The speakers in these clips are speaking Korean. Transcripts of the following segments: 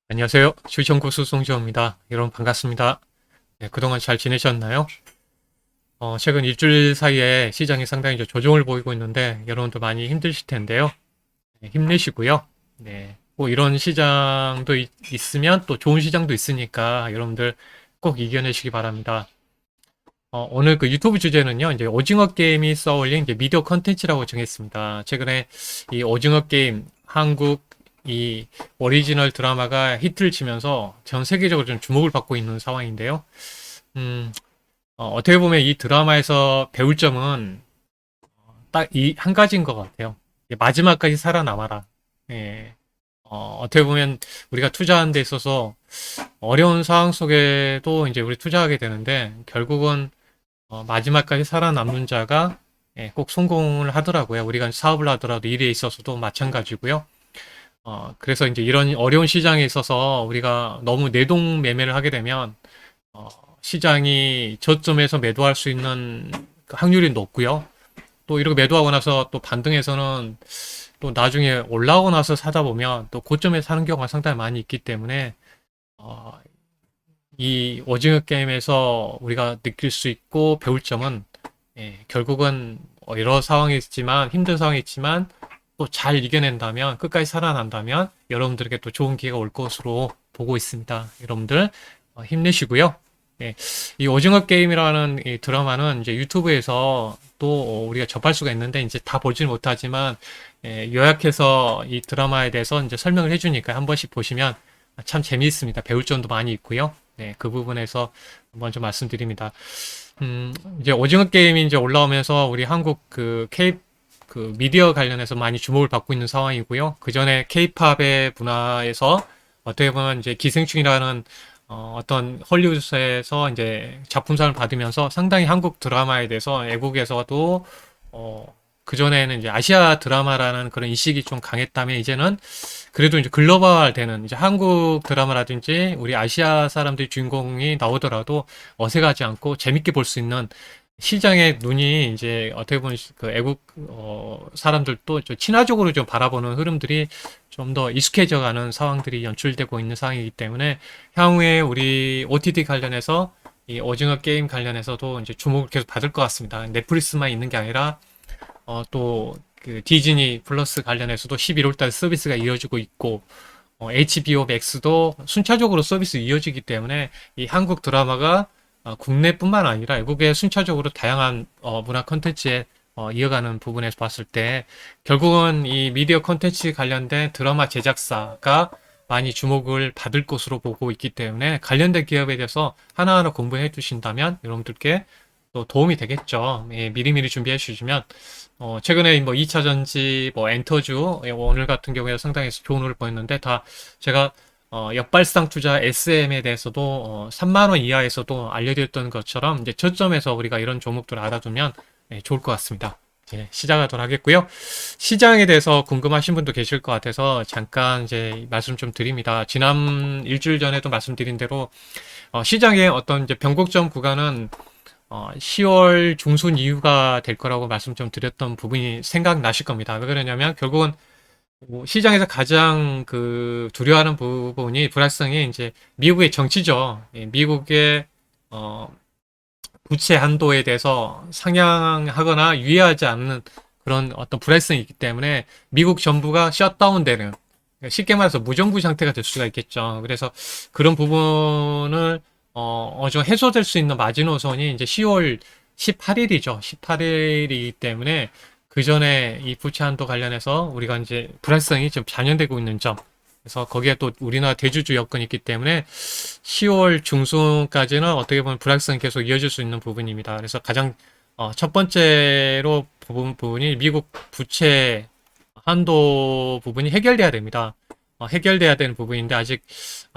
안녕하세요. 주식연구소 송지호입니다. 여러분 반갑습니다. 네, 그동안 잘 지내셨나요? 최근 일주일 사이에 시장이 상당히 이제 조정을 보이고 있는데 여러분도 많이 힘드실 텐데요. 네, 힘내시고요. 네, 뭐 이런 시장도 있으면 또 좋은 시장도 있으니까 여러분들 꼭 이겨내시기 바랍니다. 오늘 그 유튜브 주제는요, 이제 오징어 게임이 써올린 이제 미디어 컨텐츠라고 정했습니다. 최근에 이 오징어 게임 한국 이 오리지널 드라마가 히트를 치면서 전 세계적으로 좀 주목을 받고 있는 상황인데요. 음, 어떻게 보면 이 드라마에서 배울 점은 딱 이 한 가지인 것 같아요. 마지막까지 살아남아라. 예. 어떻게 보면 우리가 투자하는 데 있어서 어려운 상황 속에도 이제 우리 투자하게 되는데 결국은 마지막까지 살아남는 자가 꼭 성공을 하더라고요. 우리가 사업을 하더라도 일에 있어서도 마찬가지고요. 그래서 이제 이런 어려운 시장에 있어서 우리가 너무 내동 매매를 하게 되면 어, 시장이 저점에서 매도할 수 있는 그 확률이 높고요. 또 이렇게 매도하고 나서 또 반등해서는 또 나중에 올라오고 나서 사다 보면 또 고점에 사는 경우가 상당히 많이 있기 때문에 어, 이 오징어 게임에서 우리가 느낄 수 있고 배울 점은 결국은 여러 상황이 있지만 힘든 상황이 있지만 또 잘 이겨낸다면 끝까지 살아난다면 여러분들에게 또 좋은 기회가 올 것으로 보고 있습니다. 여러분들 힘내시고요. 예, 이 오징어 게임이라는 이 드라마는 이제 유튜브에서 또 우리가 접할 수가 있는데 이제 다 보지는 못하지만 요약해서 이 드라마에 대해서 이제 설명을 해주니까 한 번씩 보시면 참 재미있습니다. 배울 점도 많이 있고요. 네, 그 부분에서 먼저 말씀드립니다. 이제 오징어 게임이 이제 올라오면서 우리 한국 그 미디어 관련해서 많이 주목을 받고 있는 상황이고요. 그 전에 케이팝의 문화에서 어떻게 보면 이제 기생충이라는 떤 헐리우드에서 이제 작품상을 받으면서 상당히 한국 드라마에 대해서 외국에서도 그전에는 이제 아시아 드라마라는 그런 인식이 좀 강했다면 이제는 그래도 이제 글로벌 되는 이제 한국 드라마라든지 우리 아시아 사람들이 주인공이 나오더라도 어색하지 않고 재밌게 볼 수 있는 시장의 눈이 이제 어떻게 보면 그 애국 사람들도 좀 친화적으로 좀 바라보는 흐름들이 좀 더 익숙해져 가는 상황들이 연출되고 있는 상황이기 때문에 향후에 우리 OTT 관련해서 이 오징어 게임 관련해서도 이제 주목을 계속 받을 것 같습니다. 넷플릭스만 있는 게 아니라 또 그 디즈니 플러스 관련해서도 11월 달 서비스가 이어지고 있고 HBO 맥스도 순차적으로 서비스 이어지기 때문에 이 한국 드라마가 국내뿐만 아니라 외국에 순차적으로 다양한 문화 콘텐츠에 이어가는 부분에서 봤을 때 결국은 이 미디어 콘텐츠 관련된 드라마 제작사가 많이 주목을 받을 것으로 보고 있기 때문에 관련된 기업에 대해서 하나하나 공부해 두신다면 여러분들께 또 도움이 되겠죠. 예, 미리미리 준비해 주시면 최근에 뭐 2차 전지, 뭐 엔터주 오늘 같은 경우에 상당히 좋은 흐름을 보였는데 다 제가 역발상 투자 SM에 대해서도 3만 원 이하에서도 알려드렸던 것처럼 이제 저점에서 우리가 이런 종목들을 알아두면 좋을 것 같습니다. 이제 시작하도록 하겠고요. 시장에 대해서 궁금하신 분도 계실 것 같아서 잠깐 이제 말씀 좀 드립니다. 지난 일주일 전에도 말씀드린 대로 시장의 어떤 이제 변곡점 구간은 10월 중순 이후가 될 거라고 말씀 좀 드렸던 부분이 생각나실 겁니다. 왜 그러냐면 결국은 시장에서 가장 그 두려워하는 부분이 불확성이 이제 미국의 정치죠. 예, 미국의 어, 부채 한도에 대해서 상향하거나 유예하지 않는 그런 어떤 불확성이 있기 때문에 미국 정부가 셧다운되는 쉽게 말해서 무정부 상태가 될 수가 있겠죠. 그래서 그런 부분을 어느 정도 해소될 수 있는 마지노선이 이제 10월 18일이죠. 18일이기 때문에 그 전에 이 부채 한도 관련해서 우리가 이제 불안성이 좀 반영되고 있는 점. 그래서 거기에 또 우리나라 대주주 여건이 있기 때문에 10월 중순까지는 어떻게 보면 불확성이 계속 이어질 수 있는 부분입니다. 그래서 가장 첫 번째로 부분이 미국 부채 한도 부분이 해결돼야 됩니다. 해결돼야 되는 부분인데 아직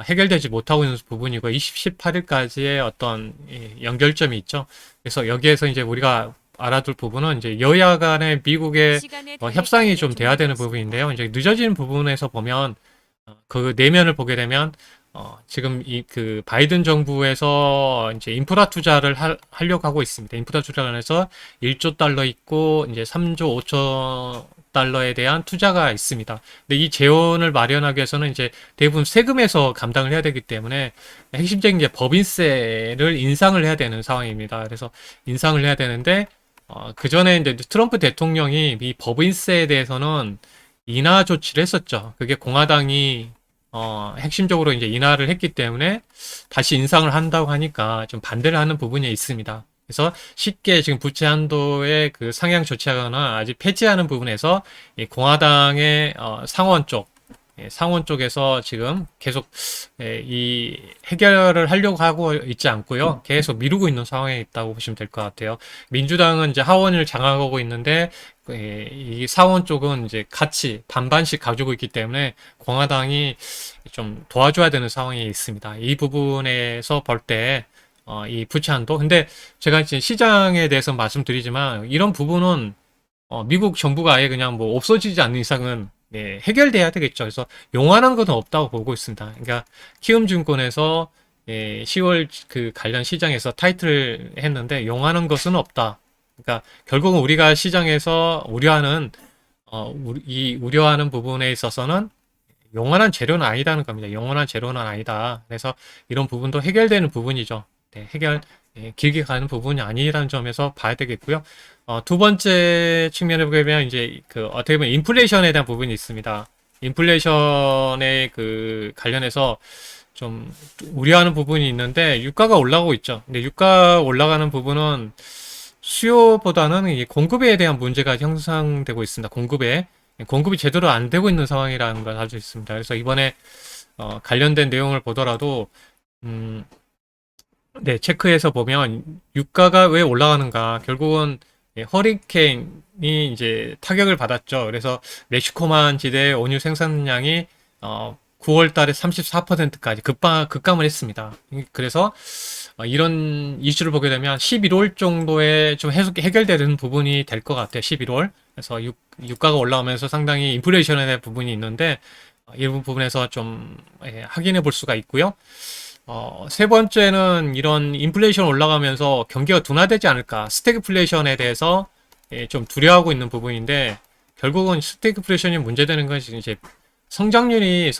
해결되지 못하고 있는 부분이고 18일까지의 어떤 연결점이 있죠. 그래서 여기에서 이제 우리가 알아둘 부분은 이제 여야 간의 미국의 협상이 좀 돼야 되는 부분인데요. 이제 늦어지는 부분에서 보면 그 내면을 보게 되면 지금 이 그 바이든 정부에서 이제 인프라 투자를 하려고 하고 있습니다. 인프라 투자를 해서 1조 달러 있고 이제 3조 5천 달러에 대한 투자가 있습니다. 근데 이 재원을 마련하기 위해서는 이제 대부분 세금에서 감당을 해야 되기 때문에 핵심적인 게 법인세를 인상을 해야 되는 상황입니다. 그래서 인상을 해야 되는데 그 전에 이제 트럼프 대통령이 이 법인세에 대해서는 인하 조치를 했었죠. 그게 공화당이 핵심적으로 이제 인하를 했기 때문에 다시 인상을 한다고 하니까 좀 반대를 하는 부분이 있습니다. 그래서 쉽게 지금 부채 한도의 그 상향 조치하거나 아직 폐지하는 부분에서 이 공화당의 상원 쪽, 상원 쪽에서 지금 계속 이 해결을 하려고 하고 있지 않고요. 계속 미루고 있는 상황에 있다고 보시면 될 것 같아요. 민주당은 이제 하원을 장악하고 있는데 이 상원 쪽은 이제 같이 반반씩 가지고 있기 때문에 공화당이 좀 도와줘야 되는 상황이 있습니다. 이 부분에서 볼 때 이 부채 한도. 근데 제가 이제 시장에 대해서 말씀드리지만 이런 부분은 미국 정부가 아예 그냥 뭐 없어지지 않는 이상은 해결돼야 되겠죠. 그래서 용안한 것은 없다고 보고 있습니다. 그러니까 키움증권에서 10월 그 관련 시장에서 타이틀을 했는데 용하는 것은 없다. 그러니까 결국은 우리가 시장에서 우려하는 이 우려하는 부분에 있어서는 영원한 재료는 아니다는 겁니다. 영원한 재료는 아니다. 그래서 이런 부분도 해결되는 부분이죠. 길게 가는 부분이 아니라는 점에서 봐야 되겠고요. 두 번째 측면에 보면 이제 그 어떻게 보면 인플레이션에 대한 부분이 있습니다. 인플레이션에 그 관련해서 좀 우려하는 부분이 있는데 유가가 올라가고 있죠. 근데 유가 올라가는 부분은 수요보다는 이 공급에 대한 문제가 형성되고 있습니다. 공급이 제대로 안 되고 있는 상황이라는 걸 알 수 있습니다. 그래서 이번에 관련된 내용을 보더라도 체크해서 보면 유가가 왜 올라가는가? 결국은 허리케인이 이제 타격을 받았죠. 그래서 멕시코만 지대 원유 생산량이 9월 달에 34%까지 급감을 했습니다. 그래서 이런 이슈를 보게 되면 11월 정도에 좀 해결되는 부분이 될 것 같아요. 11월. 그래서 유가가 올라오면서 상당히 인플레이션에 대한 부분이 있는데 이 부분에서 좀 확인해 볼 수가 있고요. 세 번째는 이런 인플레이션 올라가면서 경기가 둔화되지 않을까. 스태그플레이션에 대해서 좀 두려워하고 있는 부분인데 결국은 스태그플레이션이 문제되는 것이 이제 성장률이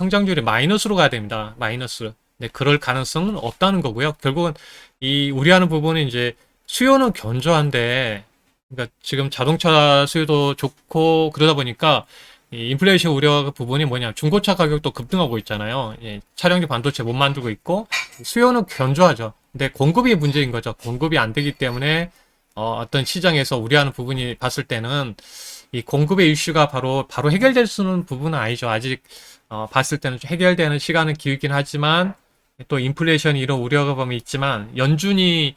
마이너스로 가야 됩니다. 마이너스. 네, 그럴 가능성은 없다는 거고요. 결국은 이 우려하는 부분은 이제 수요는 견조한데, 그러니까 지금 자동차 수요도 좋고 그러다 보니까 이 인플레이션 우려 부분이 뭐냐? 중고차 가격도 급등하고 있잖아요. 차량용 반도체 못 만들고 있고 수요는 견조하죠. 근데 공급이 문제인 거죠. 공급이 안 되기 때문에 어떤 시장에서 우려하는 부분이 봤을 때는 이 공급의 이슈가 바로 해결될 수는 부분은 아니죠. 아직 봤을 때는 좀 해결되는 시간은 길긴 하지만 또 인플레이션이 이런 우려가 보면 있지만 연준이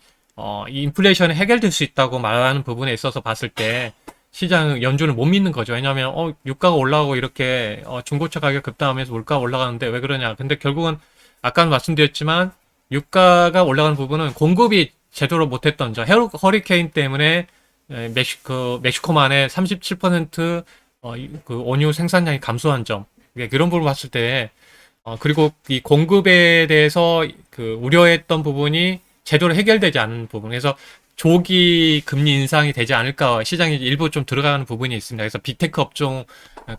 이 인플레이션이 해결될 수 있다고 말하는 부분에 있어서 봤을 때 시장 연준을 못 믿는 거죠. 왜냐하면 유가가 올라가고 이렇게 중고차 가격 급등하면서 물가가 올라가는데 왜 그러냐. 근데 결국은 아까 말씀드렸지만 유가가 올라가는 부분은 공급이 제대로 못했던 점, 허리케인 때문에 멕시코만에 37% 그 원유 생산량이 감소한 점, 그런 부분을 봤을 때 그리고 이 공급에 대해서 그 우려했던 부분이 제대로 해결되지 않은 부분, 그래서 조기 금리 인상이 되지 않을까 시장이 일부 좀 들어가는 부분이 있습니다. 그래서 빅테크 업종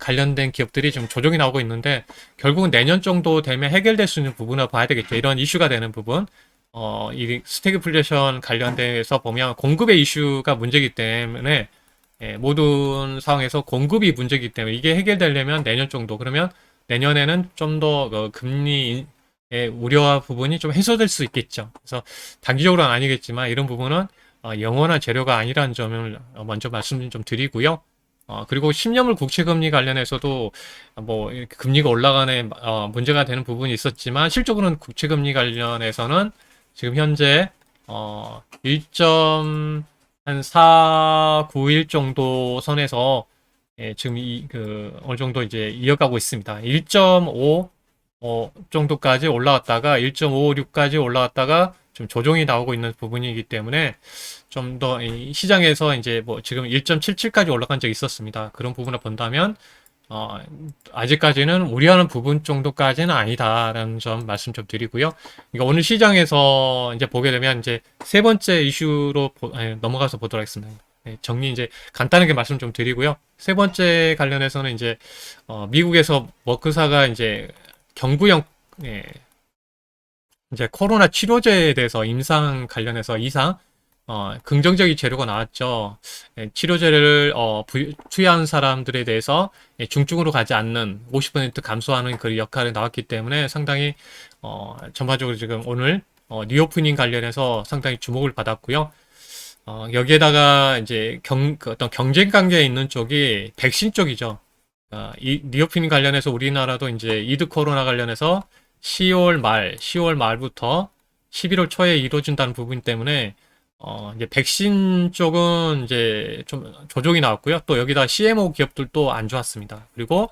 관련된 기업들이 좀 조정이 나오고 있는데 결국은 내년 정도 되면 해결될 수 있는 부분을 봐야 되겠죠. 이런 이슈가 되는 부분. 이 스태그플레이션 관련돼서 보면 공급의 이슈가 문제이기 때문에 모든 상황에서 공급이 문제이기 때문에 이게 해결되려면 내년 정도, 그러면 내년에는 좀 더 금리의 우려 부분이 좀 해소될 수 있겠죠. 그래서 단기적으로는 아니겠지만 이런 부분은 영원한 재료가 아니라는 점을 먼저 말씀 좀 드리고요. 그리고 10년물 국채금리 관련해서도 뭐 금리가 올라가는 문제가 되는 부분이 있었지만 실적으로는 국채금리 관련해서는 지금 현재 1.491 정도 선에서 지금 어느 정도 이제 이어가고 있습니다. 1.5 정도까지 올라왔다가 1.56까지 올라왔다가 좀 조정이 나오고 있는 부분이기 때문에 좀 더 시장에서 이제 뭐 지금 1.77까지 올라간 적이 있었습니다. 그런 부분을 본다면 아직까지는 우려하는 부분 정도까지는 아니다라는 점 말씀 좀 드리고요. 그러니까 오늘 시장에서 이제 보게 되면 이제 세 번째 이슈로 넘어가서 보도록 하겠습니다. 네, 정리 이제 간단하게 말씀 좀 드리고요. 세 번째 관련해서는 이제 미국에서 머크사가 이제 경구형 예, 이제 코로나 치료제에 대해서 임상 관련해서 이상 긍정적인 재료가 나왔죠. 예, 치료제를 투여한 사람들에 대해서 중증으로 가지 않는 50% 감소하는 그 역할이 나왔기 때문에 상당히 전반적으로 지금 오늘 리오프닝 관련해서 상당히 주목을 받았고요. 여기에다가 이제 그 어떤 경쟁 관계에 있는 쪽이 백신 쪽이죠. 이 리오프닝 관련해서 우리나라도 이제 이드 코로나 관련해서 10월 말부터 11월 초에 이루어진다는 부분 때문에 이제 백신 쪽은 이제 좀 조정이 나왔고요. 또 여기다 CMO 기업들도 안 좋았습니다. 그리고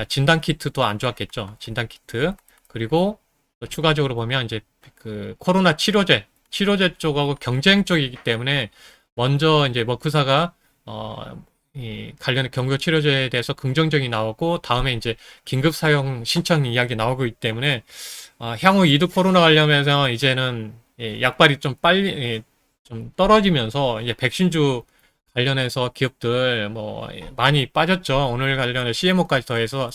진단 키트도 안 좋았겠죠. 진단 키트. 그리고 또 추가적으로 보면 이제 그 코로나 치료제 쪽하고 경쟁 쪽이기 때문에 먼저 이제 머크사가 이 관련 경구 치료제에 대해서 긍정적이 나오고 다음에 이제 긴급 사용 신청 이야기 나오고 있기 때문에 향후 이드 코로나 관련해서 이제는 약발이 좀 빨리 좀 떨어지면서 이제 백신주 관련해서 기업들 뭐 많이 빠졌죠. 오늘 관련해 CMO까지 더해서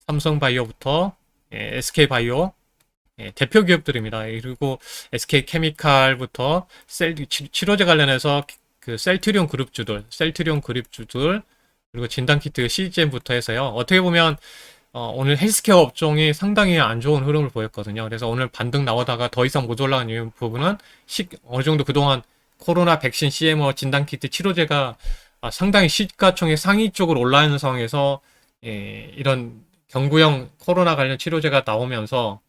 삼성바이오부터 SK바이오 대표 기업들입니다. 그리고 SK케미칼부터 치료제 관련해서 그 셀트리온 그룹주들 그리고 진단키트 CGM부터 해서요. 어떻게 보면 오늘 헬스케어 업종이 상당히 안 좋은 흐름을 보였거든요. 그래서 오늘 반등 나오다가 더 이상 못 올라가는 부분은 어느 정도 그동안 코로나 백신 CMO 진단키트 치료제가 상당히 시가총액 상위 쪽으로 올라가는 상황에서 이런 경구형 코로나 관련 치료제가 나오면서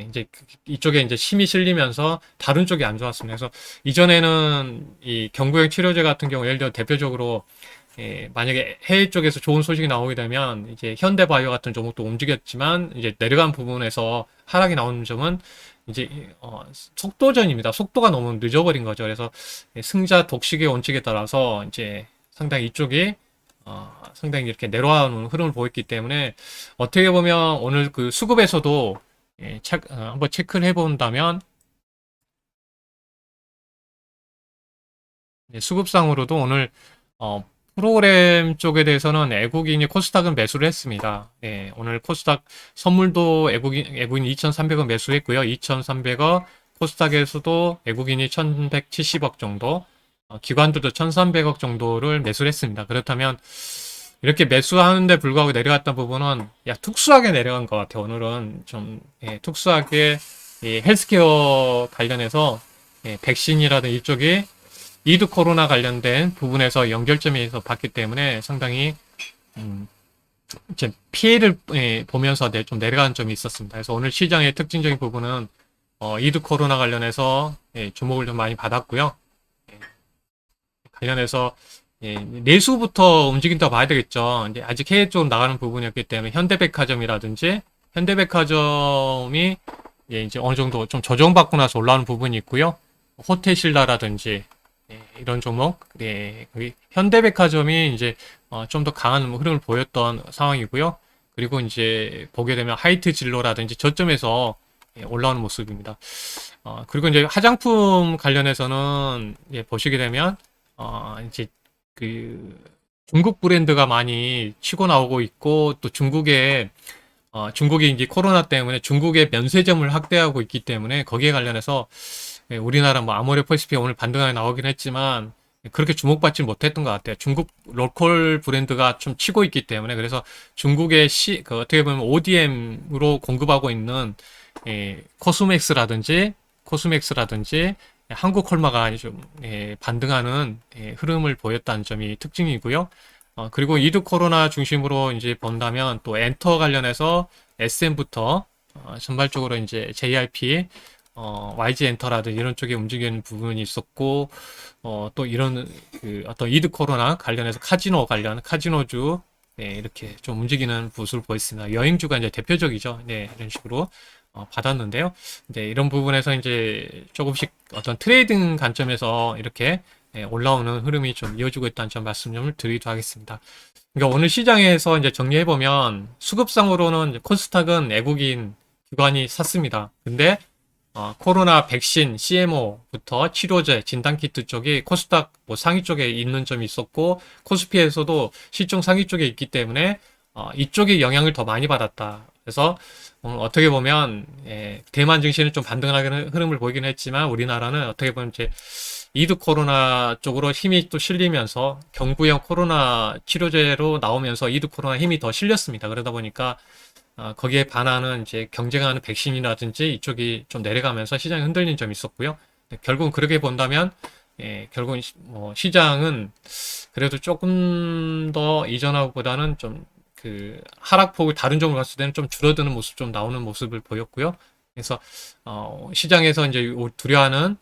이제 이쪽에 이제 힘이 실리면서 다른 쪽이 안 좋았습니다. 그래서 이전에는 이 경구형 치료제 같은 경우 예를 들어 대표적으로 만약에 해외 쪽에서 좋은 소식이 나오게 되면 이제 현대바이오 같은 종목도 움직였지만 이제 내려간 부분에서 하락이 나오는 점은 이제 속도전입니다. 속도가 너무 늦어버린 거죠. 그래서 승자 독식의 원칙에 따라서 이제 상당히 이쪽이 상당히 이렇게 내려가는 흐름을 보였기 때문에 어떻게 보면 오늘 그 수급에서도 한번 체크를 해본다면 수급상으로도 오늘 프로그램 쪽에 대해서는 애국인이 코스닥은 매수를 했습니다. 오늘 코스닥 선물도 애국인 2,300원 매수했고요. 2,300원 코스닥에서도 애국인이 1,170억 정도, 기관들도 1,300억 정도를 매수를 했습니다. 그렇다면 이렇게 매수하는데 불구하고 내려갔던 부분은 특수하게 내려간 것 같아요. 오늘은 좀 특수하게 헬스케어 관련해서 백신이라든 이쪽이 이드 코로나 관련된 부분에서 연결점에서 봤기 때문에 상당히 이제 피해를 보면서 좀 내려가는 점이 있었습니다. 그래서 오늘 시장의 특징적인 부분은 이드 코로나 관련해서 주목을 좀 많이 받았고요. 관련해서 내수부터 움직인다고 봐야 되겠죠. 이제 아직 해외 쪽으로 나가는 부분이었기 때문에 현대백화점이 이제 어느 정도 좀 조정받고 나서 올라오는 부분이 있고요. 호텔신라라든지 이런 종목, 현대백화점이 이제 좀 더 강한 흐름을 보였던 상황이고요. 그리고 이제 보게 되면 하이트 진로라든지 저점에서 올라오는 모습입니다. 그리고 이제 화장품 관련해서는 보시게 되면 이제 그 중국 브랜드가 많이 치고 나오고 있고 또 중국이 이제 코로나 때문에 중국의 면세점을 확대하고 있기 때문에 거기에 관련해서 우리나라 뭐 아모레퍼시픽 오늘 반등하게 나오긴 했지만 그렇게 주목받지 못했던 것 같아요. 중국 로컬 브랜드가 좀 치고 있기 때문에 그래서 중국의 그 어떻게 보면 ODM으로 공급하고 있는 코스맥스라든지 한국 콜마가 좀 반등하는 흐름을 보였다는 점이 특징이고요. 그리고 이드 코로나 중심으로 이제 본다면 또 엔터 관련해서 SM부터 전발적으로 이제 JRP YG 엔터라든 이런 쪽에 움직이는 부분이 있었고, 또 이런, 그, 어떤 이드 코로나 관련해서 카지노주, 이렇게 좀 움직이는 모습을 보였습니다. 여행주가 이제 대표적이죠. 이런 식으로, 받았는데요. 이런 부분에서 이제 조금씩 어떤 트레이딩 관점에서 이렇게 올라오는 흐름이 좀 이어지고 있다는 점 말씀 좀 드리도록 하겠습니다. 그러니까 오늘 시장에서 이제 정리해보면 수급상으로는 코스닥은 외국인 기관이 샀습니다. 근데 코로나 백신, CMO부터 치료제, 진단키트 쪽이 코스닥 뭐 상위 쪽에 있는 점이 있었고, 코스피에서도 시총 상위 쪽에 있기 때문에, 이쪽이 영향을 더 많이 받았다. 그래서, 어떻게 보면, 대만 증시는 좀 반등하는 흐름을 보이긴 했지만, 우리나라는 어떻게 보면 이제, 이드 코로나 쪽으로 힘이 또 실리면서, 경구형 코로나 치료제로 나오면서 이드 코로나 힘이 더 실렸습니다. 그러다 보니까, 거기에 반하는 이제 경쟁하는 백신이라든지 이쪽이 좀 내려가면서 시장이 흔들린 점이 있었고요. 결국은 그렇게 본다면, 결국은 뭐 시장은 그래도 조금 더 이전하고보다는 좀 그 하락폭을 다른 쪽으로 갔을 때는 좀 줄어드는 모습 좀 나오는 모습을 보였고요. 그래서 시장에서 이제 두려워하는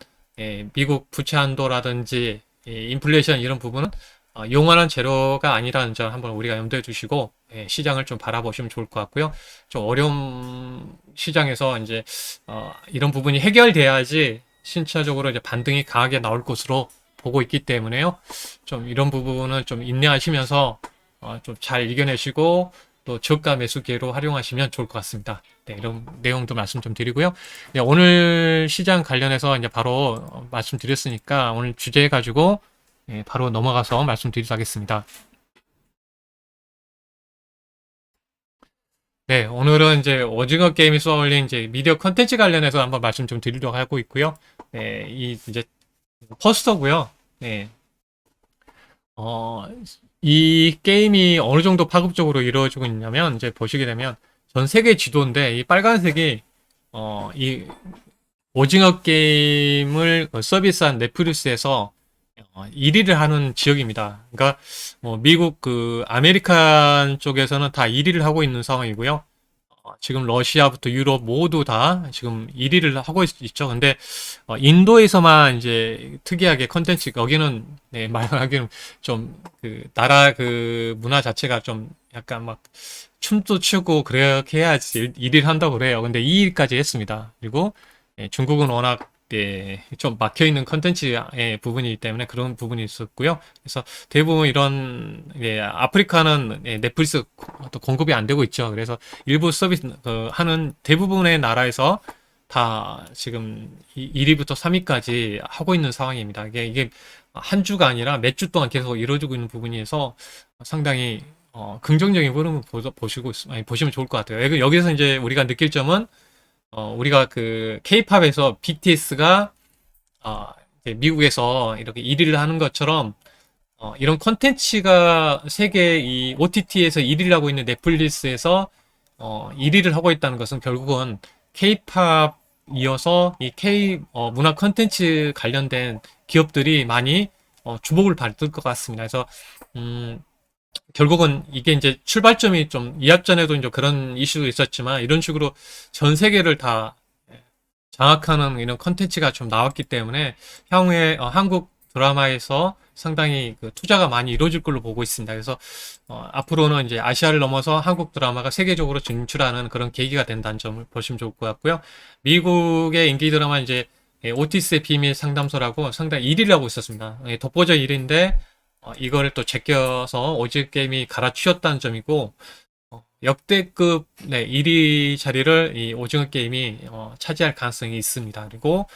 미국 부채 한도라든지 인플레이션 이런 부분은 용만한 재료가 아니라는 점 한번 우리가 염두에 두시고 시장을 좀 바라보시면 좋을 것 같고요. 좀 어려운 시장에서 이제 이런 부분이 해결돼야지 신차적으로 이제 반등이 강하게 나올 것으로 보고 있기 때문에요. 좀 이런 부분은 좀 인내하시면서 좀 잘 이겨내시고 또 저가 매수 기회로 활용하시면 좋을 것 같습니다. 네, 이런 내용도 말씀 좀 드리고요. 네, 오늘 시장 관련해서 이제 바로 말씀드렸으니까 오늘 주제 가지고 바로 넘어가서 말씀드리도록 하겠습니다. 네, 오늘은 이제 오징어 게임이 쏘아올린 이제 미디어 컨텐츠 관련해서 한번 말씀 좀 드리려고 하고 있고요. 네, 이 이제 포스터고요. 네, 어, 이 게임이 어느 정도 파급적으로 이루어지고 있냐면 이제 보시게 되면 전 세계 지도인데 이 빨간색이 이 오징어 게임을 서비스한 넷플릭스에서 1위를 하는 지역입니다. 그러니까 뭐 미국 그 아메리칸 쪽에서는 다 1위를 하고 있는 상황이고요. 지금 러시아부터 유럽 모두 다 지금 1위를 하고 있죠. 근데 인도에서만 이제 특이하게 컨텐츠 여기는 네, 말하기는 좀 그 나라 그 문화 자체가 좀 약간 막 춤도 추고 그렇게 해야지 1위를 한다고 그래요. 근데 2위까지 했습니다. 그리고 중국은 워낙 좀 막혀 있는 컨텐츠의 부분이기 때문에 그런 부분이 있었고요. 그래서 대부분 이런 아프리카는 넷플릭스 또 공급이 안 되고 있죠. 그래서 일부 서비스 하는 대부분의 나라에서 다 지금 1위부터 3위까지 하고 있는 상황입니다. 이게 한 주가 아니라 몇 주 동안 계속 이루어지고 있는 부분이어서 상당히 긍정적인 흐름을 보시면 좋을 것 같아요. 여기서 이제 우리가 느낄 점은 우리가 그 케이팝에서 BTS가 미국에서 이렇게 1위를 하는 것처럼 이런 컨텐츠가 세계 이 OTT에서 1위를 하고 있는 넷플릭스에서 1위를 하고 있다는 것은 결국은 케이팝 이어서 이 K 문화 컨텐츠 관련된 기업들이 많이 주목을 받을 것 같습니다. 그래서 결국은 이게 이제 출발점이 좀 이합 전에도 이제 그런 이슈도 있었지만 이런 식으로 전 세계를 다 장악하는 이런 컨텐츠가 좀 나왔기 때문에 향후에 한국 드라마에서 상당히 그 투자가 많이 이루어질 걸로 보고 있습니다. 그래서 앞으로는 이제 아시아를 넘어서 한국 드라마가 세계적으로 진출하는 그런 계기가 된다는 점을 보시면 좋을 것 같고요. 미국의 인기 드라마 이제 오티스의 비밀 상담소라고 상당히 1위를 하고 있었습니다. 독보적 1위인데 이거를 또 제껴서 오징어 게임이 갈아치웠다는 점이고 역대급 1위 자리를 이 오징어 게임이 차지할 가능성이 있습니다. 그리고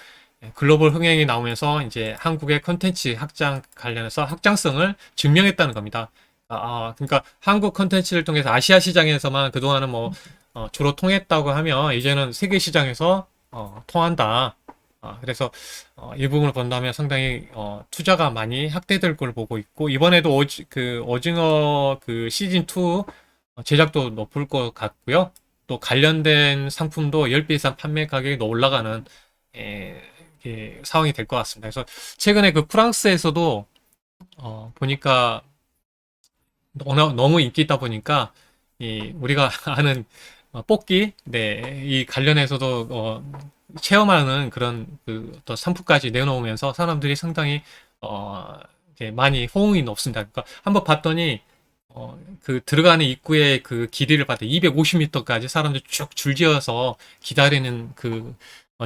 글로벌 흥행이 나오면서 이제 한국의 컨텐츠 확장 관련해서 확장성을 증명했다는 겁니다. 그러니까 한국 컨텐츠를 통해서 아시아 시장에서만 그동안은 뭐 주로 통했다고 하면 이제는 세계 시장에서 통한다. 그래서 이 부분을 본다면 상당히 투자가 많이 확대될 걸 보고 있고 이번에도 오징어 그 시즌 2 제작도 높을 것 같고요. 또 관련된 상품도 10배 이상 판매 가격이 더 올라가는 상황이 될 것 같습니다. 그래서 최근에 그 프랑스에서도 보니까 너무 인기 있다 보니까 우리가 아는 뽑기, 이 관련해서도 체험하는 그런 그 어떤 상품까지 내놓으면서 사람들이 상당히 많이 호응이 높습니다. 그러니까 한번 봤더니 그 들어가는 입구에 그 길이를 봤더니 250m까지 사람들이 쭉 줄지어서 기다리는 그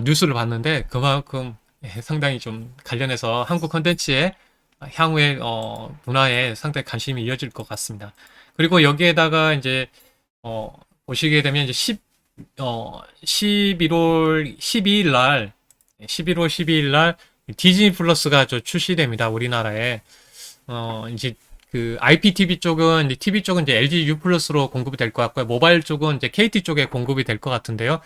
뉴스를 봤는데 그만큼 상당히 좀 관련해서 한국 컨텐츠의 향후의 문화에 상당히 관심이 이어질 것 같습니다. 그리고 여기에다가 이제 보시게 되면 이제 11월 12일 날, 11월 12일 날 디즈니 플러스가 출시됩니다. 우리나라에. 이제 그 IPTV 쪽은, 이제 TV 쪽은 이제 LG U 플러스로 공급이 될 것 같고요. 모바일 쪽은 이제 KT 쪽에 공급이 될 것 같은데요.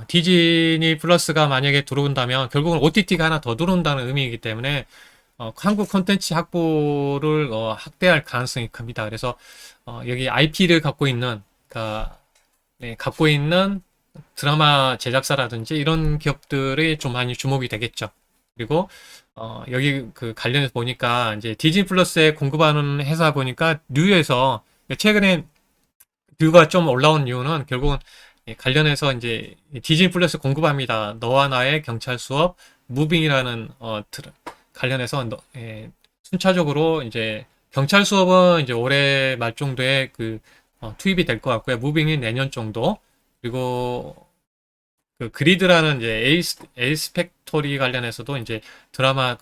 디즈니 플러스가 만약에 들어온다면 결국은 OTT가 하나 더 들어온다는 의미이기 때문에 한국 콘텐츠 확보를 확대할 가능성이 큽니다. 그래서 여기 IP를 갖고 있는, 그러니까 네, 갖고 있는 드라마 제작사라든지 이런 기업들이 좀 많이 주목이 되겠죠. 그리고 여기 그 관련해서 보니까 이제 디즈니 플러스에 공급하는 회사 보니까 뉴에서 최근에 뉴가 좀 올라온 이유는 결국은 관련해서 이제 디즈니 플러스 공급합니다. 너와 나의 경찰 수업 무빙이라는 관련해서 순차적으로 이제 경찰 수업은 이제 올해 말 정도에 투입이 될 것 같고요. 무빙이 내년 정도. 그리고 그 그리드라는 이제 에이스 팩토리 관련해서도 이제 드라마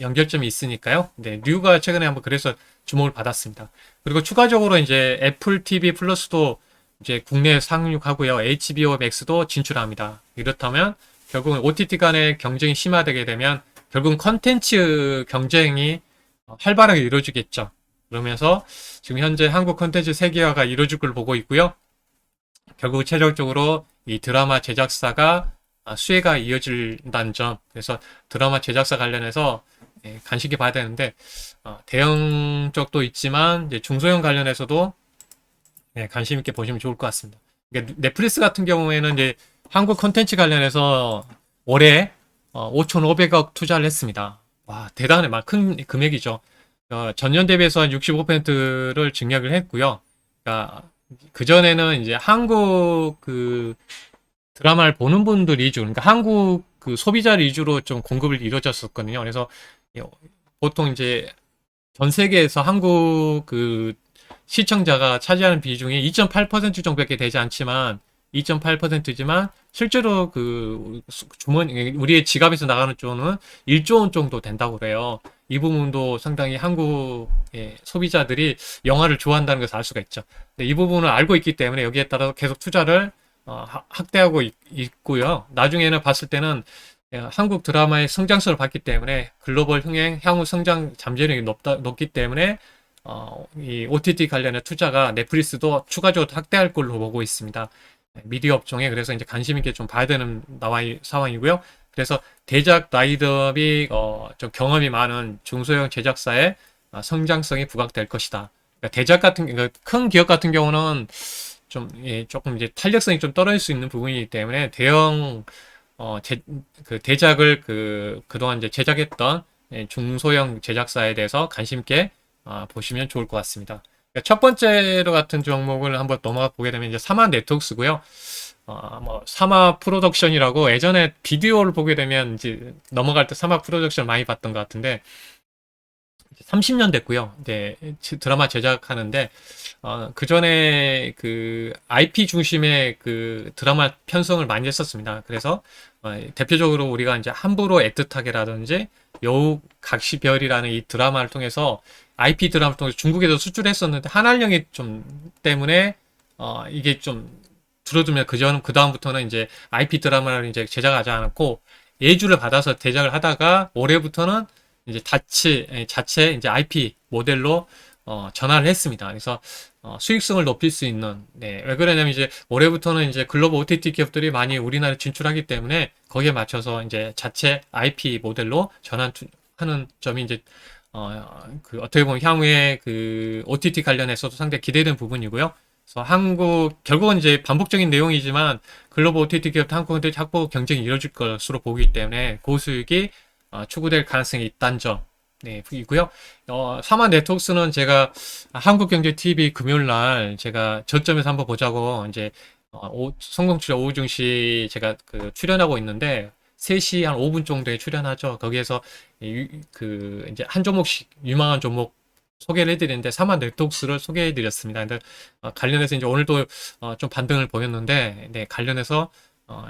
연결점이 있으니까요. 네, 뉴가 최근에 한번 그래서 주목을 받았습니다. 그리고 추가적으로 이제 애플 TV 플러스도 이제 국내에 상륙하고요. HBO 맥스도 진출합니다. 이렇다면 결국은 OTT 간의 경쟁이 심화되게 되면 결국은 컨텐츠 경쟁이 활발하게 이루어지겠죠. 그러면서 지금 현재 한국 컨텐츠 세계화가 이루어질 걸 보고 있고요. 결국 최종적으로 이 드라마 제작사가 수혜가 이어진다는 점. 그래서 드라마 제작사 관련해서 간신히 봐야 되는데 대형 쪽도 있지만 이제 중소형 관련해서도 관심 있게 보시면 좋을 것 같습니다. 그러니까 넷플릭스 같은 경우에는 이제 한국 콘텐츠 관련해서 올해 5,500억 투자를 했습니다. 와, 대단해. 큰 금액이죠. 전년 대비해서 한 65%를 증액을 했고요. 그러니까 그전에는 이제 한국 드라마를 보는 분들 위주, 그러니까 한국 소비자 위주로 좀 공급을 이루어졌었거든요. 그래서 보통 이제 전 세계에서 한국 시청자가 차지하는 비중이 2.8% 정도밖에 되지 않지만 2.8%지만 실제로 우리의 지갑에서 나가는 쪽은 1조 원 정도 된다고 그래요. 이 부분도 상당히 한국의 소비자들이 영화를 좋아한다는 것을 알 수가 있죠. 이 부분을 알고 있기 때문에 여기에 따라서 계속 투자를 확대하고 있고요. 나중에는 봤을 때는 한국 드라마의 성장성을 봤기 때문에 글로벌 흥행, 향후 성장 잠재력이 높기 때문에 이 OTT 관련의 투자가 넷플릭스도 추가적으로 확대할 걸로 보고 있습니다. 미디어 업종에. 그래서 이제 관심 있게 좀 봐야 되는 상황이고요. 그래서 대작 라인업이 좀 경험이 많은 중소형 제작사의 성장성이 부각될 것이다. 그러니까 큰 기업 같은 경우는 조금 이제 탄력성이 좀 떨어질 수 있는 부분이기 때문에 대형 대작을 그동안 이제 제작했던 중소형 제작사에 대해서 관심 있게 보시면 좋을 것 같습니다. 첫 번째로 같은 종목을 한번 넘어가 보게 되면 이제 사마 네트워크스고요. 사마 프로덕션이라고 예전에 비디오를 보게 되면 이제 넘어갈 때 사마 프로덕션 많이 봤던 것 같은데 30년 됐고요. 네, 드라마 제작하는데 그 전에 IP 중심의 드라마 편성을 많이 했었습니다. 그래서 대표적으로 우리가 이제 함부로 애틋하게라든지 여우 각시별이라는 이 드라마를 통해서 IP 드라마를 통해서 중국에도 수출했었는데 한한령이 때문에 이게 좀 줄어들면 그 다음부터는 이제 IP 드라마를 이제 제작하지 않았고 예주를 받아서 제작을 하다가 올해부터는 이제 자체 이제 IP 모델로 전환을 했습니다. 그래서 수익성을 높일 수 있는, 왜 그러냐면 이제 올해부터는 이제 글로벌 OTT 기업들이 많이 우리나라에 진출하기 때문에 거기에 맞춰서 이제 자체 IP 모델로 전환하는 점이 이제 어떻게 보면 향후에 OTT 관련해서도 상당히 기대되는 부분이고요. 그래서 결국은 이제 반복적인 내용이지만 글로벌 OTT 기업 한국 콘텐츠 확보 경쟁이 이루어질 것으로 보기 때문에 고수익이 추구될 가능성이 있다는 점, 이고요. 사마 네트워크스는 제가 한국경제TV 금요일 날 제가 저점에서 한번 보자고 이제 성공출연 오후 증시 제가 출연하고 있는데 3시 한 5분 정도에 출연하죠. 거기에서 이제 한 종목씩 유망한 종목 소개를 해드리는데 사마 네트워크스를 소개해드렸습니다. 근데 관련해서 이제 오늘도 좀 반등을 보였는데, 관련해서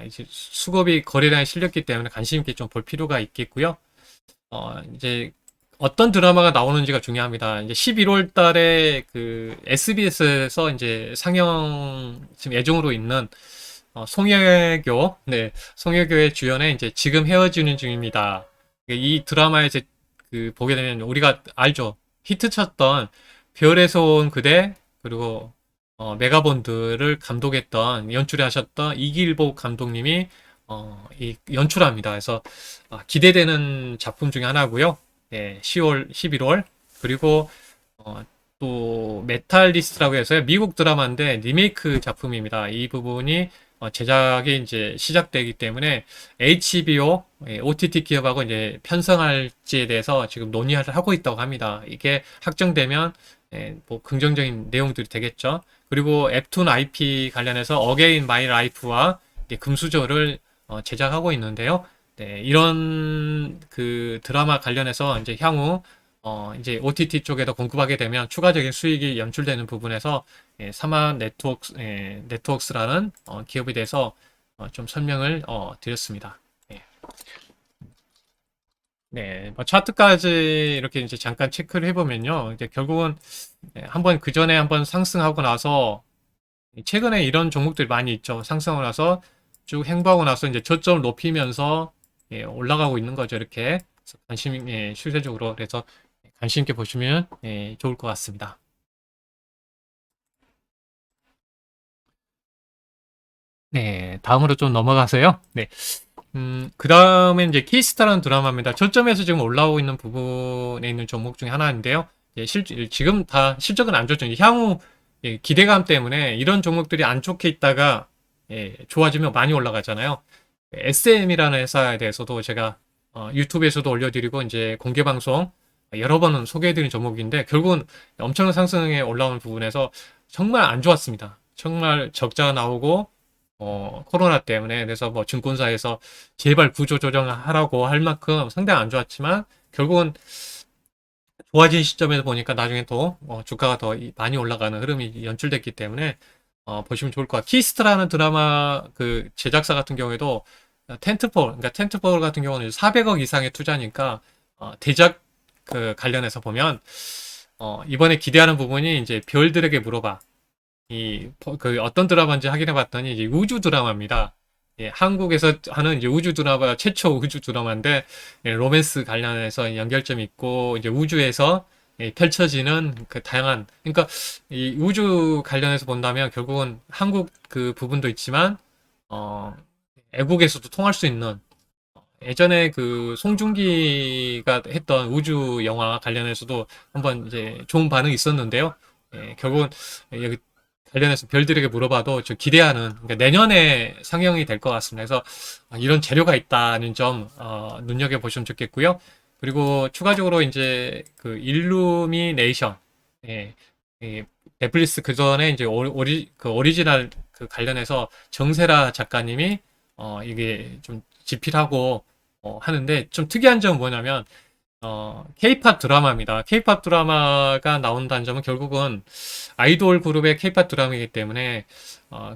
이제 수급이 거래량이 실렸기 때문에 관심 있게 좀 볼 필요가 있겠고요. 이제 어떤 드라마가 나오는지가 중요합니다. 이제 11월 달에 SBS에서 이제 상영 지금 예정으로 있는 송혜교, 네, 송혜교의 주연의 이제 지금 헤어지는 중입니다. 이 드라마에서 그 보게 되면 우리가 알죠. 히트쳤던 별에서 온 그대 그리고 메가본드를 감독했던 연출하셨던 이길복 감독님이 이 연출합니다. 그래서 기대되는 작품 중에 하나고요. 네, 10월, 11월 그리고 어, 또 메탈리스트라고 해서 미국 드라마인데 리메이크 작품입니다. 이 부분이 제작이 이제 시작되기 때문에 HBO, OTT 기업하고 이제 편성할지에 대해서 지금 논의를 하고 있다고 합니다. 이게 확정되면 뭐 긍정적인 내용들이 되겠죠. 그리고 앱툰 IP 관련해서 어게인 마이 라이프와 금수저를 제작하고 있는데요. 네, 이런 그 드라마 관련해서 이제 향후 이제 OTT 쪽에도 공급하게 되면 추가적인 수익이 연출되는 부분에서 사마 네트워크스라는 기업에 대해서 좀 설명을 드렸습니다. 네. 네, 뭐 차트까지 이렇게 이제 잠깐 체크를 해보면요. 이제 결국은 한번 그 전에 한번 상승하고 나서 최근에 이런 종목들이 많이 있죠. 상승하고 나서 쭉 행보하고 나서 이제 저점을 높이면서 올라가고 있는 거죠. 이렇게 그래서 관심 실제적으로 그래서 관심 있게 보시면 좋을 것 같습니다. 네, 다음으로 좀 넘어가세요. 네, 그 다음에 이제 케이스타라는 드라마입니다. 저점에서 지금 올라오고 있는 부분에 있는 종목 중에 하나인데요. 지금 다 실적은 안 좋죠. 향후 기대감 때문에 이런 종목들이 안 좋게 있다가 좋아지면 많이 올라가잖아요. SM이라는 회사에 대해서도 제가 유튜브에서도 올려드리고 이제 공개 방송 여러 번은 소개해드린 종목인데 결국은 엄청난 상승에 올라오는 부분에서 정말 안 좋았습니다. 정말 적자가 나오고 코로나 때문에 그래서 뭐 증권사에서 제발 구조 조정하라고 할 만큼 상당히 안 좋았지만 결국은 좋아진 시점에서 보니까 나중에 또 주가가 더 많이 올라가는 흐름이 연출됐기 때문에 보시면 좋을 것 같아요. 키스트라는 드라마 그 제작사 같은 경우에도 그러니까 텐트폴 같은 경우는 400억 이상의 투자니까 대작 그 관련해서 보면 이번에 기대하는 부분이 이제 별들에게 물어봐. 그 어떤 드라마인지 확인해 봤더니 이제 우주 드라마입니다. 예, 한국에서 하는 이제 우주 드라마, 최초 우주 드라마인데, 로맨스 관련해서 연결점이 있고, 이제 우주에서 펼쳐지는 그 다양한, 그러니까 이 우주 관련해서 본다면 결국은 한국 그 부분도 있지만, 어, 애국에서도 통할 수 있는, 예전에 그 송중기가 했던 우주 영화 관련해서도 한번 이제 좋은 반응이 있었는데요. 결국은 여기 관련해서 별들에게 물어봐도 저 기대하는 그러니까 내년에 상영이 될 것 같습니다. 그래서 이런 재료가 있다는 점 눈여겨 보시면 좋겠고요. 그리고 추가적으로 이제 그 일루미네이션, 예, 넷플릭스 그 전에 이제 그 오리지널 그 관련해서 정세라 작가님이 이게 좀 집필하고 하는데 좀 특이한 점은 뭐냐면 케이팝 드라마입니다. 케이팝 드라마가 나온다는 점은 결국은 아이돌 그룹의 케이팝 드라마이기 때문에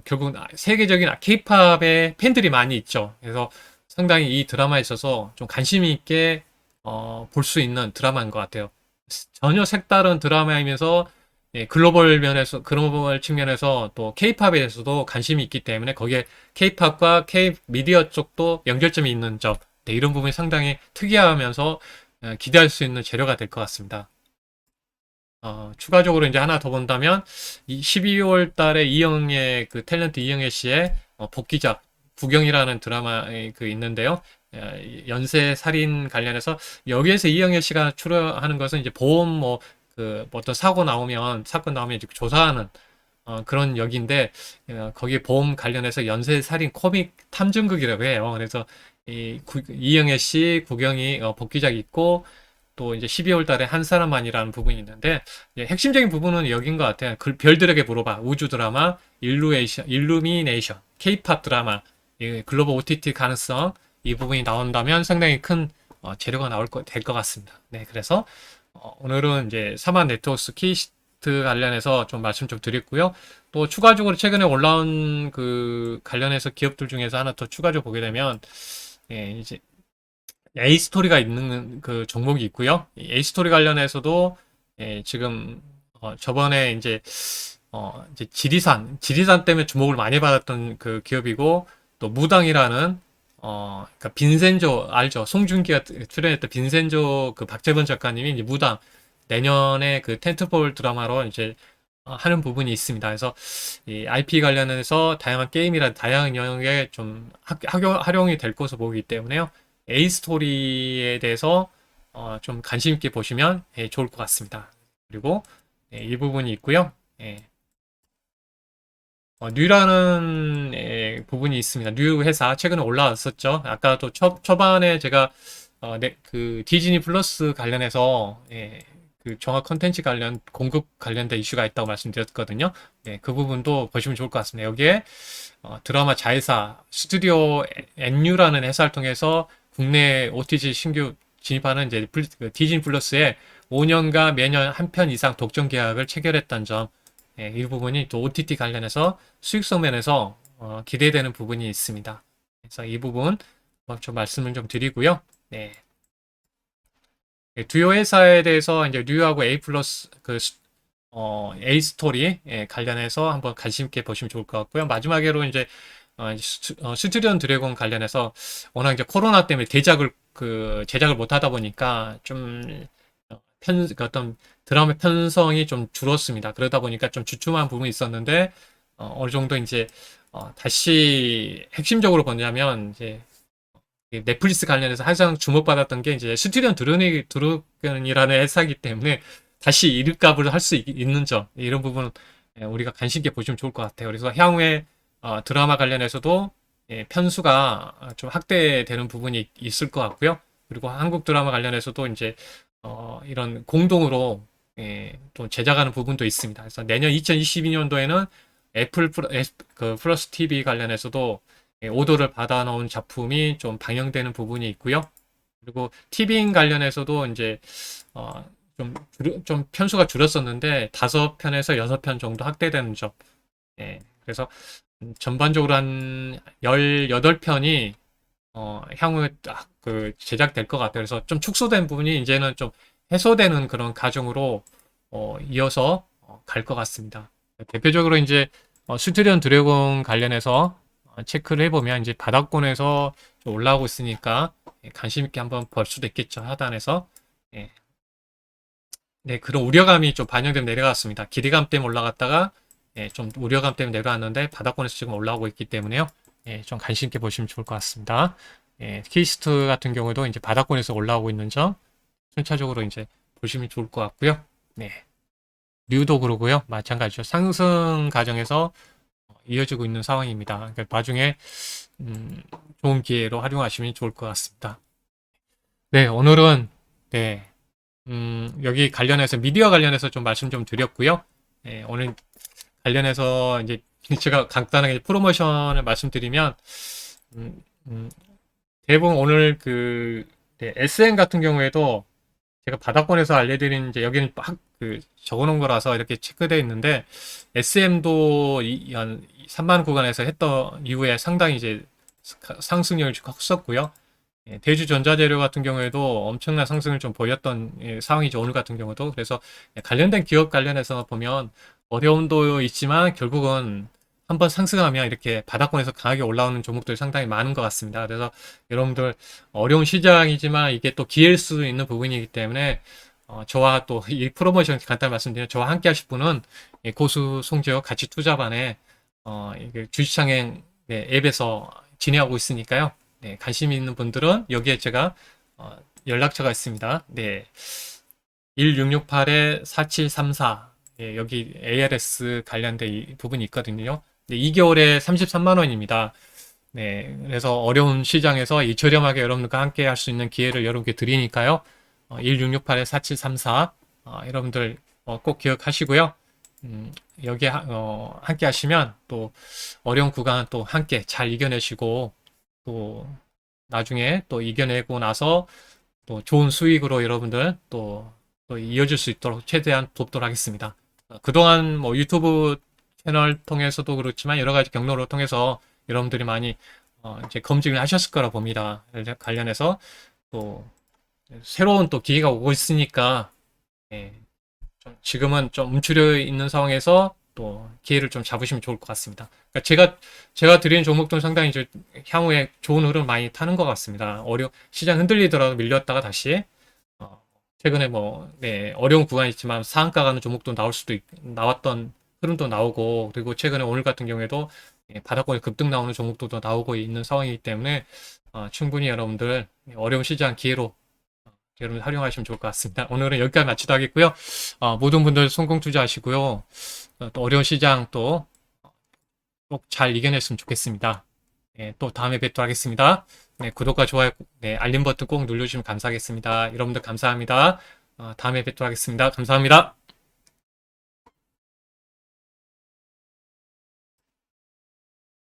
결국은 세계적인 케이팝의 팬들이 많이 있죠. 그래서 상당히 이 드라마에 있어서 좀 관심 있게 볼 수 있는 드라마인 것 같아요. 전혀 색다른 드라마이면서 글로벌 측면에서 또 케이팝에 대해서도 관심이 있기 때문에 거기에 케이팝과 케이 미디어 쪽도 연결점이 있는 점, 네, 이런 부분이 상당히 특이하면서 기대할 수 있는 재료가 될 것 같습니다. 추가적으로 이제 하나 더 본다면, 12월 달에 이영애, 그 탤런트 이영애 씨의 복귀작, 구경이라는 드라마 그 있는데요. 연쇄 살인 관련해서 여기에서 이영애 씨가 출연하는 것은 이제 보험 뭐 어떤 사건 나오면 이제 조사하는 그런 역인데 거기에 보험 관련해서 연쇄 살인 코믹 탐정극이라고 해요. 그래서 이영애 씨 구경이 복귀작이 있고 또 이제 12월 달에 한 사람만이라는 부분이 있는데 핵심적인 부분은 여긴 것 같아요. 별들에게 물어봐. 우주 드라마, 일루미네이션, 케이팝 드라마, 글로벌 OTT 가능성 이 부분이 나온다면 상당히 큰 재료가 될 것 같습니다. 네, 그래서 오늘은 이제 사마 네트워크스 키스트 관련해서 좀 말씀 좀 드렸고요. 또 추가적으로 최근에 올라온 그 관련해서 기업들 중에서 하나 더 추가적으로 보게 되면 이제 A스토리가 있는 그 종목이 있고요. A스토리 관련해서도 지금 저번에 이제 이제 지리산 때문에 주목을 많이 받았던 그 기업이고, 또 무당이라는, 그러니까 빈센조, 알죠? 송중기가 출연했던 빈센조 그 박재범 작가님이 이제 무당, 내년에 그 텐트폴 드라마로 이제 하는 부분이 있습니다. 그래서 이 IP 관련해서 다양한 게임이나 다양한 영역에 좀 활용이 될 것으로 보기 때문에요. A 스토리에 대해서 좀 관심 있게 보시면 좋을 것 같습니다. 그리고 이 부분이 있고요. 예. 뉴라는 부분이 있습니다. 뉴 회사 최근에 올라왔었죠. 아까도 초반에 제가 그 디즈니 플러스 관련해서 그 종합 컨텐츠 관련 공급 관련된 이슈가 있다고 말씀드렸거든요. 그 부분도 보시면 좋을 것 같습니다. 여기에 드라마 자회사 스튜디오 NU라는 회사를 통해서 국내 OTG 신규 진입하는 이제 그 디즈니 플러스에 5년간 매년 한 편 이상 독점 계약을 체결했다는 점, 이 부분이 또 OTT 관련해서 수익성 면에서 기대되는 부분이 있습니다. 그래서 이 부분 좀 말씀을 좀 드리고요. 네. 두요 회사에 대해서 이제 뉴하고 A 플러스 A 스토리 관련해서 한번 관심 있게 보시면 좋을 것 같고요. 마지막으로 이제 스튜디온 드래곤 관련해서 워낙 이제 코로나 때문에 제작을 못 하다 보니까 좀 그 어떤 드라마 편성이 좀 줄었습니다. 그러다 보니까 좀 주춤한 부분이 있었는데 어느 정도 이제 다시 핵심적으로 뭐냐면 이제 넷플릭스 관련해서 항상 주목받았던 게 이제 스튜디오 드래곤이라는 회사이기 때문에 다시 이름값을 할 수 있는 점, 이런 부분 우리가 관심 있게 보시면 좋을 것 같아요. 그래서 향후에 드라마 관련해서도 편수가 좀 확대되는 부분이 있을 것 같고요. 그리고 한국 드라마 관련해서도 이제 이런 공동으로 또 제작하는 부분도 있습니다. 그래서 내년 2022년도에는 그 플러스 TV 관련해서도 오더를 받아놓은 작품이 좀 방영되는 부분이 있고요. 그리고 티빙 관련해서도 이제 좀 편수가 줄었었는데 5편에서 6편 정도 확대되는 점. 그래서 전반적으로 한 18편이 향후에 딱 그 제작될 것 같아요. 그래서 좀 축소된 부분이 이제는 좀 해소되는 그런 과정으로 이어서 갈 것 같습니다. 대표적으로 이제 스튜디온 드래곤 관련해서 체크를 해보면 이제 바닥권에서 좀 올라오고 있으니까 관심 있게 한번 볼 수도 있겠죠. 하단에서. 네, 그런 우려감이 좀 반영되면 내려갔습니다. 기대감 때문에 올라갔다가 좀 우려감 때문에 내려왔는데 바닥권에서 지금 올라오고 있기 때문에요. 좀 관심 있게 보시면 좋을 것 같습니다. 키스트 같은 경우도 이제 바닥권에서 올라오고 있는 점 순차적으로 이제 보시면 좋을 것 같고요. 네. 류도 그러고요. 마찬가지죠. 상승 과정에서 이어지고 있는 상황입니다. 그러니까 나중에 좋은 기회로 활용하시면 좋을 것 같습니다. 네, 오늘은 네, 여기 관련해서 미디어 관련해서 좀 말씀 좀 드렸고요. 네, 오늘 관련해서 이제 제가 간단하게 프로모션을 말씀드리면 음, 음, 대부분 오늘 SM 같은 경우에도 제가 바닥권에서 알려드린 이제 여기는 그 적어놓은 거라서 이렇게 체크되어 있는데 SM도 한 3만 구간에서 했던 이후에 상당히 이제 상승률이 컸었고요. 대주전자재료 같은 경우에도 엄청난 상승을 좀 보였던 상황이죠. 오늘 같은 경우도. 그래서 관련된 기업 관련해서 보면 어려움도 있지만 결국은 한번 상승하면 이렇게 바닥권에서 강하게 올라오는 종목들이 상당히 많은 것 같습니다. 그래서 여러분들 어려운 시장이지만 이게 또 기회일 수 있는 부분이기 때문에 저와 또 이 프로모션 간단히 말씀드리면 저와 함께 하실 분은 고수 송지혁 가치 투자반에 이게 주식창행 앱에서 진행하고 있으니까요. 네, 관심 있는 분들은 여기에 제가 연락처가 있습니다. 네, 1668-4734 여기 ARS 관련된 이 부분이 있거든요. 네, 2개월에 33만 원입니다. 네, 그래서 어려운 시장에서 이 저렴하게 여러분들과 함께 할 수 있는 기회를 여러분께 드리니까요. 1668-4734 여러분들 꼭 기억하시고요. 여기 함께 하시면 또 어려운 구간 또 함께 잘 이겨내시고 또 나중에 또 이겨내고 나서 또 좋은 수익으로 여러분들 또 이어질 수 있도록 최대한 돕도록 하겠습니다. 그동안 뭐 유튜브 채널 통해서도 그렇지만 여러 가지 경로를 통해서 여러분들이 많이 이제 검증을 하셨을 거라 봅니다. 관련해서 또 새로운 또 기회가 오고 있으니까 지금은 좀 움츠려 있는 상황에서 또 기회를 좀 잡으시면 좋을 것 같습니다. 그러니까 제가 드리는 종목들은 상당히 이제 향후에 좋은 흐름 많이 타는 것 같습니다. 시장 흔들리더라도 밀렸다가 다시 최근에 뭐, 네, 어려운 구간이 있지만 상한가 가는 종목도 나왔던 흐름도 나오고, 그리고 최근에 오늘 같은 경우에도 바닥권에 급등 나오는 종목도 나오고 있는 상황이기 때문에 충분히 여러분들 어려운 시장 기회로 여러분 활용하시면 좋을 것 같습니다. 오늘은 여기까지 마치도록 하겠고요. 모든 분들 성공 투자하시고요. 또 어려운 시장 또 꼭 잘 이겨냈으면 좋겠습니다. 네, 또 다음에 뵙도록 하겠습니다. 네, 구독과 좋아요, 네, 알림 버튼 꼭 눌러주시면 감사하겠습니다. 여러분들 감사합니다. 다음에 뵙도록 하겠습니다. 감사합니다.